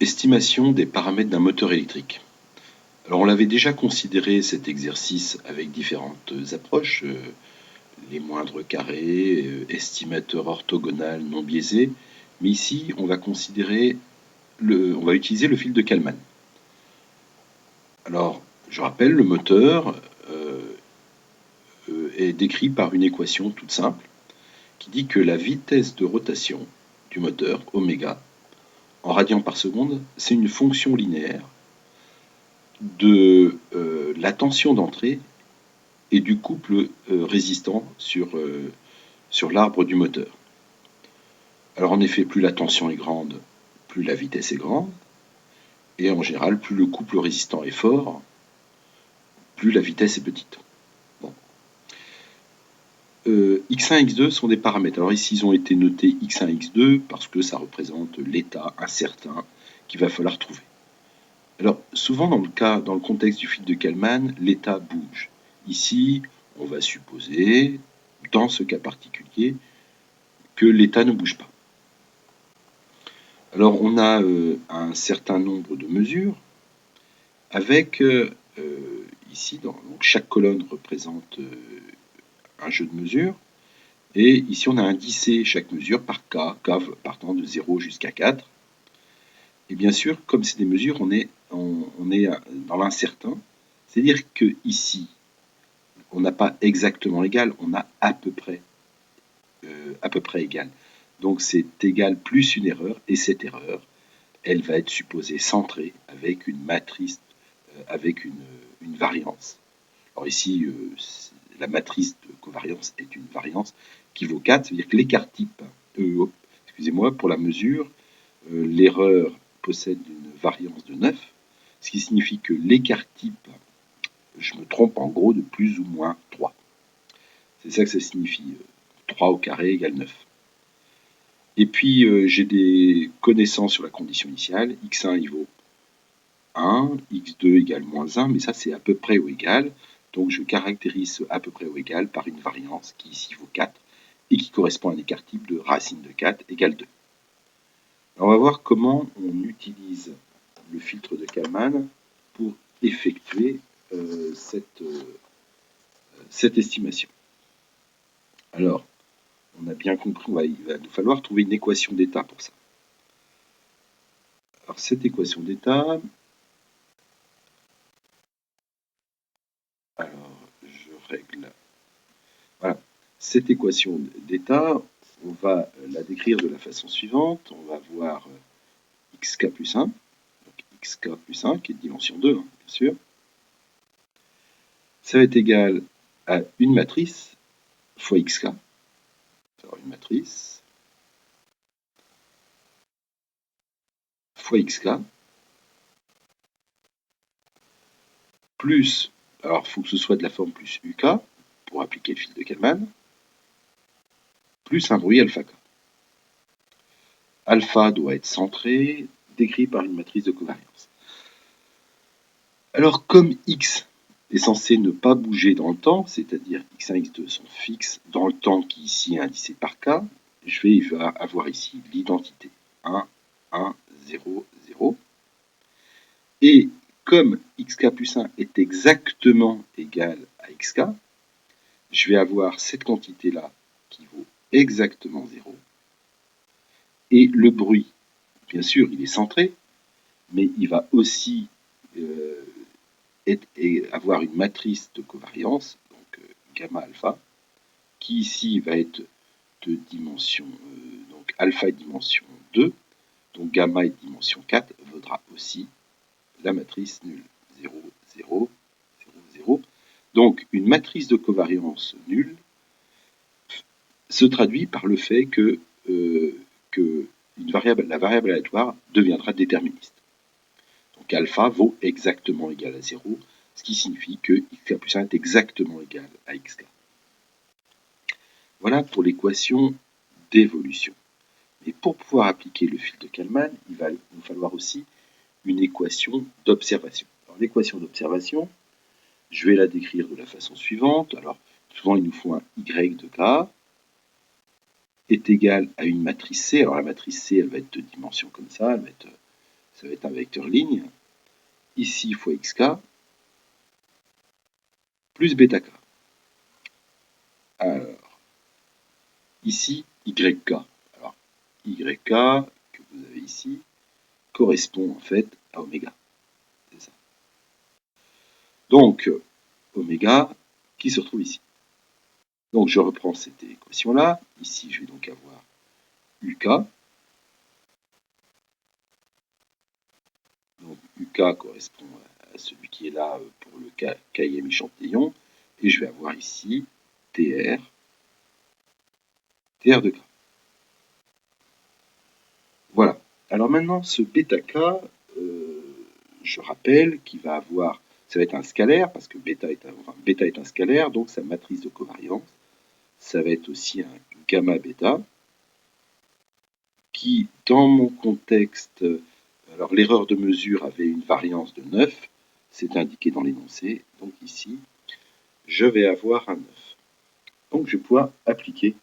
Estimation des paramètres d'un moteur électrique. Alors on l'avait déjà considéré cet exercice avec différentes approches, les moindres carrés, estimateur orthogonal non biaisé, mais ici on va utiliser le fil de Kalman. Alors je rappelle, le moteur est décrit par une équation toute simple qui dit que la vitesse de rotation du moteur, oméga, en radians par seconde, c'est une fonction linéaire de la tension d'entrée et du couple résistant sur l'arbre du moteur. Alors en effet, plus la tension est grande, plus la vitesse est grande, et en général, plus le couple résistant est fort, plus la vitesse est petite. Bon. X1, X2 sont des paramètres. Alors ici, ils ont été notés X1, X2 parce que ça représente l'état incertain qu'il va falloir trouver. Alors souvent dans le contexte du fil de Kalman, l'état bouge. Ici, on va supposer, dans ce cas particulier, que l'état ne bouge pas. Alors on a un certain nombre de mesures avec ici, donc chaque colonne représente un jeu de mesures, et ici on a indicé chaque mesure par K partant de 0 jusqu'à 4. Et bien sûr, comme c'est des mesures, on est dans l'incertain, c'est-à-dire que ici, on n'a pas exactement égal, on a à peu près égal. Donc c'est égal plus une erreur, et cette erreur, elle va être supposée centrée avec une matrice, avec une variance. Alors ici, la matrice de covariance est une variance qui vaut 4, c'est-à-dire que l'écart type, excusez-moi, pour la mesure, l'erreur possède une variance de 9, ce qui signifie que l'écart type, je me trompe en gros, de plus ou moins 3. C'est ça que ça signifie, 3 au carré égale 9. Et puis, j'ai des connaissances sur la condition initiale. X1, il vaut 1, X2 égale moins 1, mais ça, c'est à peu près ou égal. Donc, je caractérise ce à peu près ou égal par une variance qui ici vaut 4 et qui correspond à un écart type de racine de 4 égale 2. Alors, on va voir comment on utilise le filtre de Kalman pour effectuer cette estimation. Alors, on a bien compris, il va nous falloir trouver une équation d'état pour ça. Alors, cette équation d'état, alors, je règle. Voilà. Cette équation d'état, on va la décrire de la façon suivante. On va voir xk plus 1, donc xk plus 1, qui est de dimension 2, bien sûr. Ça va être égal à une matrice fois xk. Alors, une matrice fois xk plus, alors il faut que ce soit de la forme plus uk pour appliquer le fil de Kalman, plus un bruit alpha k. Alpha doit être centré, décrit par une matrice de covariance. Alors comme x est censé ne pas bouger dans le temps, c'est-à-dire x1, x2 sont fixes dans le temps qui ici est indicé par k, je vais avoir ici l'identité 1, 1, 0, 0. Et comme xk plus 1 est exactement égal à xk, je vais avoir cette quantité-là qui vaut exactement 0. Et le bruit, bien sûr, il est centré, mais il va aussi avoir une matrice de covariance, donc gamma alpha, qui ici va être de dimension, donc alpha est dimension 2, donc gamma est dimension 4, vaudra aussi la matrice nulle, 0, 0, 0, 0. Donc une matrice de covariance nulle se traduit par le fait que la variable aléatoire deviendra déterministe. Donc alpha vaut exactement égal à 0, ce qui signifie que xk plus 1 est exactement égal à xk. Voilà pour l'équation d'évolution. Mais pour pouvoir appliquer le fil de Kalman, il va nous falloir aussi une équation d'observation. Alors l'équation d'observation, je vais la décrire de la façon suivante. Alors souvent il nous faut un y de k est égal à une matrice C. Alors la matrice C, elle va être de dimension comme ça, ça va être un vecteur ligne, ici fois xk, plus bêta k. Alors, ici, YK. Alors, YK, que vous avez ici, correspond en fait à oméga. C'est ça. Donc, oméga qui se retrouve ici. Donc, je reprends cette équation-là. Ici, je vais donc avoir UK. Donc, UK correspond à celui qui est là pour le km échantillon. Et je vais avoir ici TR de K. Voilà. Alors maintenant, ce bêta K, je rappelle qu'il va avoir, ça va être un scalaire, parce que bêta est un scalaire, donc sa matrice de covariance, ça va être aussi un gamma bêta, qui, dans mon contexte, alors l'erreur de mesure avait une variance de 9, c'est indiqué dans l'énoncé, donc ici, je vais avoir un 9. Donc je vais pouvoir appliquer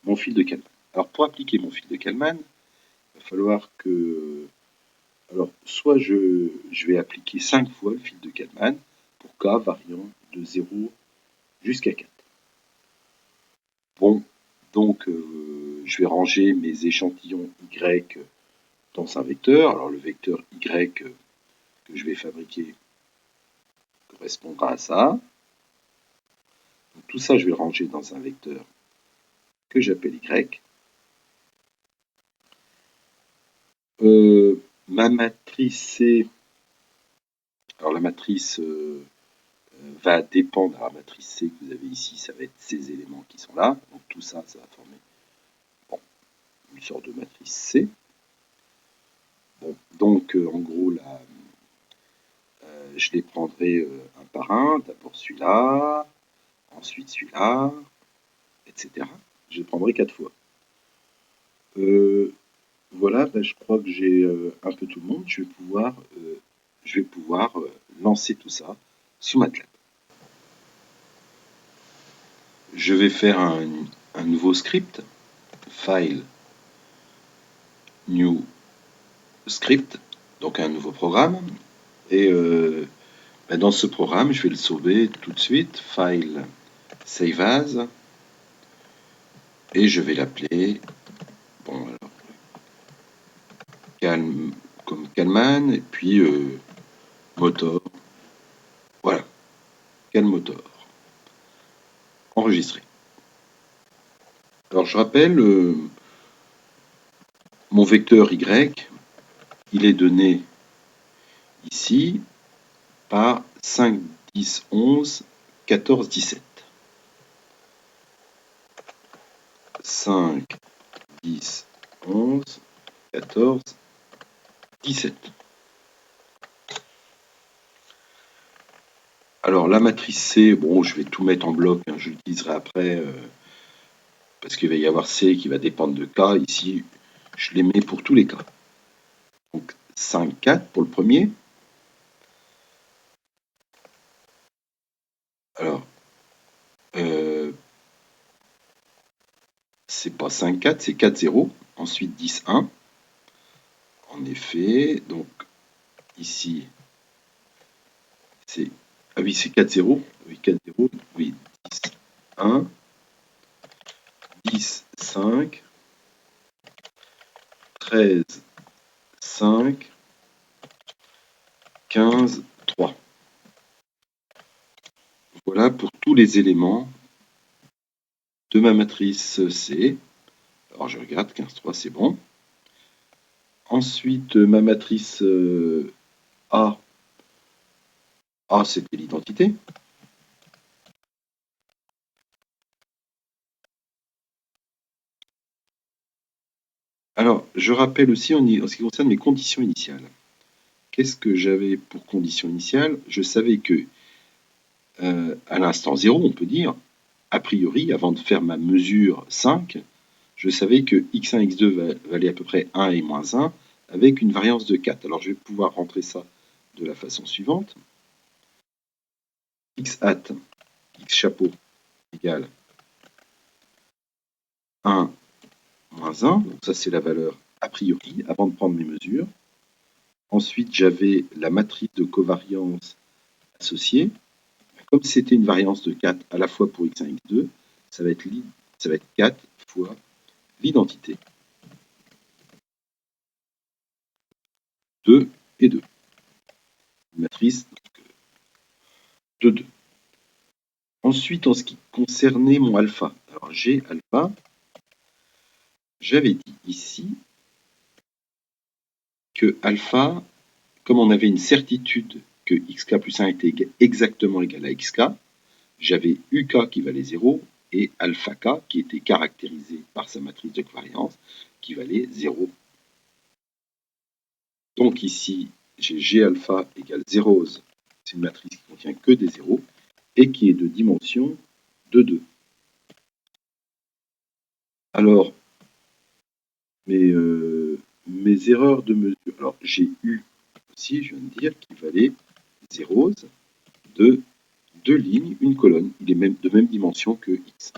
mon fil de Kalman. Alors pour appliquer mon fil de Kalman, il va falloir que... Alors soit je vais appliquer 5 fois le fil de Kalman pour k variant de 0 jusqu'à 4. Bon, donc je vais ranger mes échantillons Y dans un vecteur. Alors le vecteur Y que je vais fabriquer correspondra à ça. Donc, tout ça, je vais le ranger dans un vecteur que j'appelle Y. Ma matrice C, alors la matrice va dépendre de la matrice C que vous avez ici, ça va être ces éléments qui sont là. Donc tout ça, ça va former une sorte de matrice C. Bon, donc en gros, là, je les prendrai un par un. D'abord celui-là, ensuite celui-là, etc. Je les prendrai 4 fois. Voilà, ben, je crois que j'ai un peu tout le monde. Je vais pouvoir lancer tout ça sous MATLAB. Je vais faire un nouveau script, file, new script, donc un nouveau programme. Et ben dans ce programme, je vais le sauver tout de suite, file, save as, et je vais l'appeler, bon alors, comme Kalman, et puis motor, voilà, Kalmotor, enregistré. Alors je rappelle, mon vecteur Y, il est donné ici par 5, 10, 11, 14, 17. 5, 10, 11, 14, 17. Alors la matrice C, bon, je vais tout mettre en bloc, hein, je l'utiliserai après, parce qu'il va y avoir C qui va dépendre de K. Ici, je les mets pour tous les cas. Donc 5, 4 pour le premier. Alors, c'est pas 5, 4, c'est 4, 0. Ensuite 10, 1. En effet, donc ici, c'est... Ah oui, c'est 4, 0. Oui, 4, 0. Oui, 10, 1. 10, 5. 13, 5. 15, 3. Voilà pour tous les éléments de ma matrice C. Alors je regarde, 15, 3, c'est bon. Ensuite, ma matrice A. A, c'était l'identité. Alors, je rappelle aussi en ce qui concerne mes conditions initiales. Qu'est-ce que j'avais pour condition initiale? Je savais que, à l'instant 0, on peut dire, a priori, avant de faire ma mesure 5, je savais que x1, x2 valait à peu près 1 et moins 1, avec une variance de 4. Alors, je vais pouvoir rentrer ça de la façon suivante. X hat, x chapeau, égale 1 moins 1. Donc ça, c'est la valeur a priori, avant de prendre mes mesures. Ensuite, j'avais la matrice de covariance associée. Comme c'était une variance de 4 à la fois pour x1 et x2, ça va être 4 fois l'identité 2 et 2. Une matrice de 2. Ensuite, en ce qui concernait mon alpha, alors G alpha, j'avais dit ici que alpha, comme on avait une certitude que xk plus 1 était exactement égal à xk, j'avais uk qui valait 0 et alpha k qui était caractérisé par sa matrice de covariance qui valait 0. Donc ici, j'ai G alpha égale 0, c'est une matrice qui contient que des zéros et qui est de dimension de 2. Alors, mes erreurs de mesure, alors j'ai eu aussi, je viens de dire, qu'il valait 0 de 2 lignes, une colonne. Il est même de même dimension que x.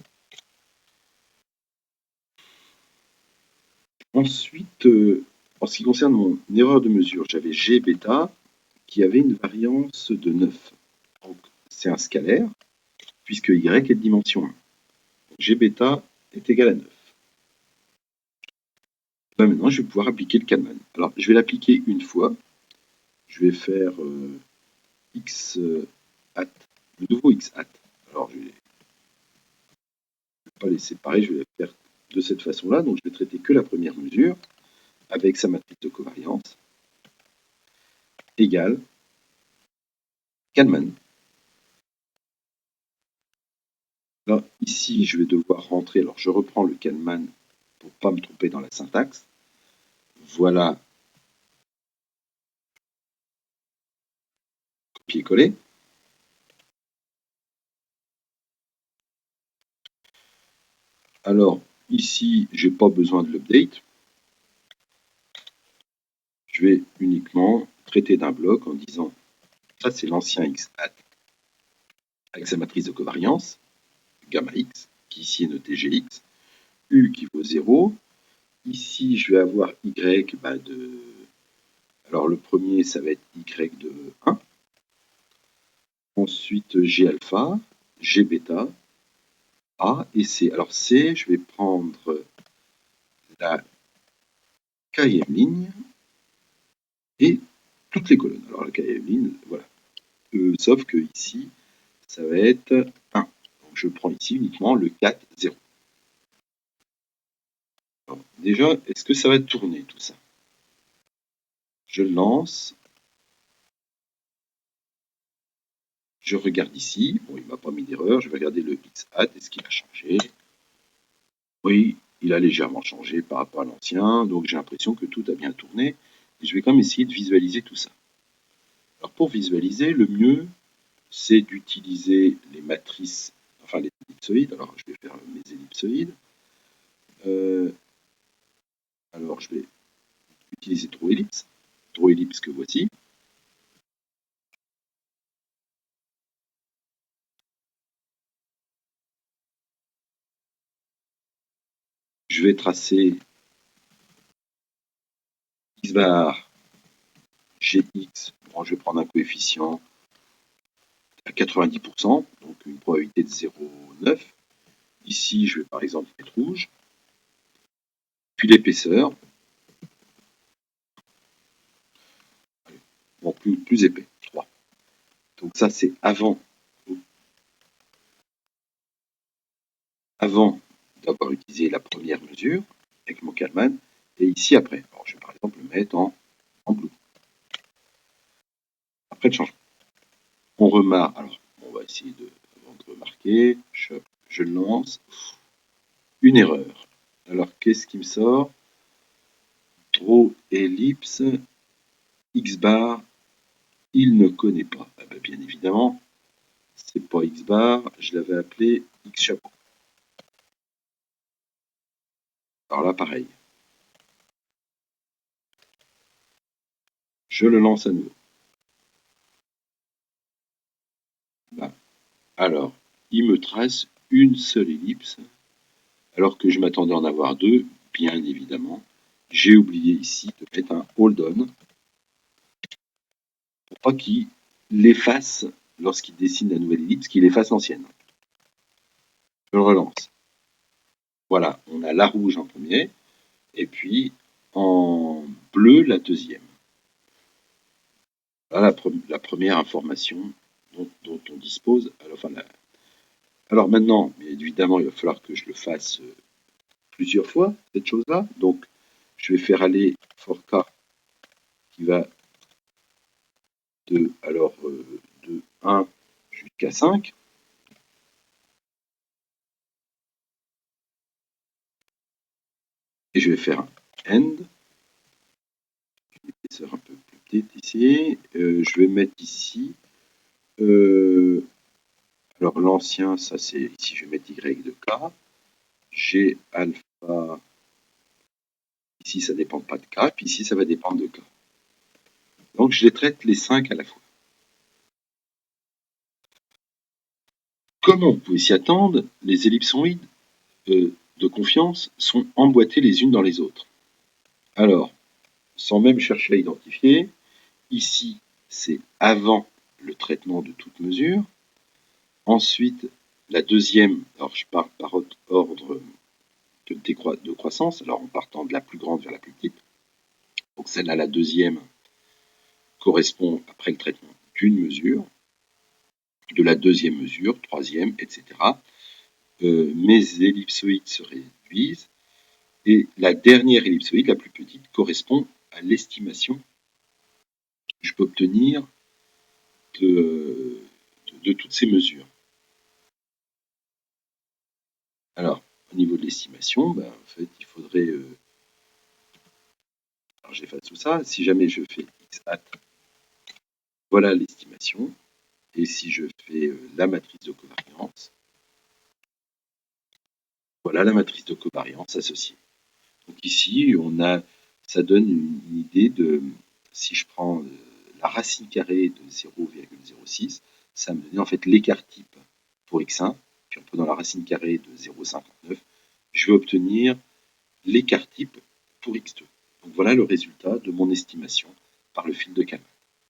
Ensuite, en ce qui concerne mon erreur de mesure, j'avais G bêta qui avait une variance de 9. Donc, c'est un scalaire, puisque y est de dimension 1. Donc, G bêta est égal à 9. Là, maintenant, je vais pouvoir appliquer le Kalman. Alors, je vais l'appliquer une fois. Je vais faire x hat, le nouveau x hat. Alors, je ne vais pas les séparer, je vais les faire de cette façon-là. Donc, je vais traiter que la première mesure avec sa matrice de covariance égale Kalman. Là, ici, je vais devoir rentrer. Alors, je reprends le Kalman pour ne pas me tromper dans la syntaxe. Voilà. Copier-coller. Alors, ici, je n'ai pas besoin de l'update. Je vais uniquement traiter d'un bloc en disant ça, c'est l'ancien x hat avec sa matrice de covariance, gamma x, qui ici est noté gx, u qui vaut 0. Ici, je vais avoir y de... Alors, le premier, ça va être y de 1. Ensuite, g alpha, g bêta, a et c. Alors, c, je vais prendre la kème ligne et toutes les colonnes. Alors, la kème ligne, voilà. Sauf que ici, ça va être 1. Donc, je prends ici uniquement le 4, 0. Alors, déjà, est-ce que ça va tourner tout ça? Je lance. Je regarde ici. Bon, il ne m'a pas mis d'erreur. Je vais regarder le x hat. Est-ce qu'il a changé? Oui, il a légèrement changé par rapport à l'ancien. Donc, j'ai l'impression que tout a bien tourné. Et je vais quand même essayer de visualiser tout ça. Alors, pour visualiser, le mieux, c'est d'utiliser les matrices, enfin les ellipsoïdes. Alors, je vais faire mes ellipsoïdes. Alors, je vais utiliser ThroEllipse. ThroEllipse que voici. Je vais tracer x bar gx. Bon, je vais prendre un coefficient à 90%, donc une probabilité de 0,9. Ici, je vais par exemple mettre rouge. Puis l'épaisseur. Bon, plus épais, 3. Donc ça, c'est avant d'avoir utilisé la première mesure avec mon Kalman. Et ici, après. Alors, je vais par exemple le mettre en bleu. Après le changement. On remarque. Alors, on va essayer avant de remarquer. Je lance. Une erreur. Alors, qu'est-ce qui me sort? Draw ellipse x bar, il ne connaît pas. Ah ben, bien évidemment, c'est pas x bar, je l'avais appelé x chapeau. Alors là, pareil. Je le lance à nouveau. Là. Alors, il me trace une seule ellipse, alors que je m'attendais à en avoir deux, bien évidemment. J'ai oublié ici de mettre un hold on. crois qu'il l'efface lorsqu'il dessine la nouvelle ellipse, qu'il efface l'ancienne. Je le relance. Voilà, on a la rouge en premier, et puis en bleu la deuxième. Voilà la première information dont on dispose. Alors maintenant, évidemment, il va falloir que je le fasse plusieurs fois, cette chose-là. Donc, je vais faire aller for k qui va de 1 jusqu'à 5. Et je vais faire un end. L'épaisseur un peu plus petite ici. Je vais mettre ici. Alors l'ancien, ça c'est ici, je vais mettre y de k. G alpha. Ici, ça ne dépend pas de k. Puis ici, ça va dépendre de k. Donc je les traite les 5 à la fois. Comme on pouvait s'y attendre, les ellipsoïdes de confiance sont emboîtées les unes dans les autres. Alors, sans même chercher à identifier, ici, c'est avant le traitement de toute mesure. Ensuite, la deuxième, alors je pars par ordre de croissance, alors en partant de la plus grande vers la plus petite. Donc celle-là, la deuxième, correspond après le traitement d'une mesure, de la deuxième mesure, troisième, etc. Mes ellipsoïdes se réduisent, et la dernière ellipsoïde, la plus petite, correspond à l'estimation que je peux obtenir de toutes ces mesures. Alors, au niveau de l'estimation, en fait, il faudrait... alors, j'efface tout ça. Si jamais je fais x hat, voilà l'estimation. Et si je fais la matrice de covariance, voilà la matrice de covariance associée. Donc ici, ça donne une idée de, si je prends la racine carrée de 0,06, ça me donne en fait l'écart type pour x1, puis en prenant la racine carrée de 0,59, je vais obtenir l'écart type pour x2. Donc voilà le résultat de mon estimation par le fil de Kalman.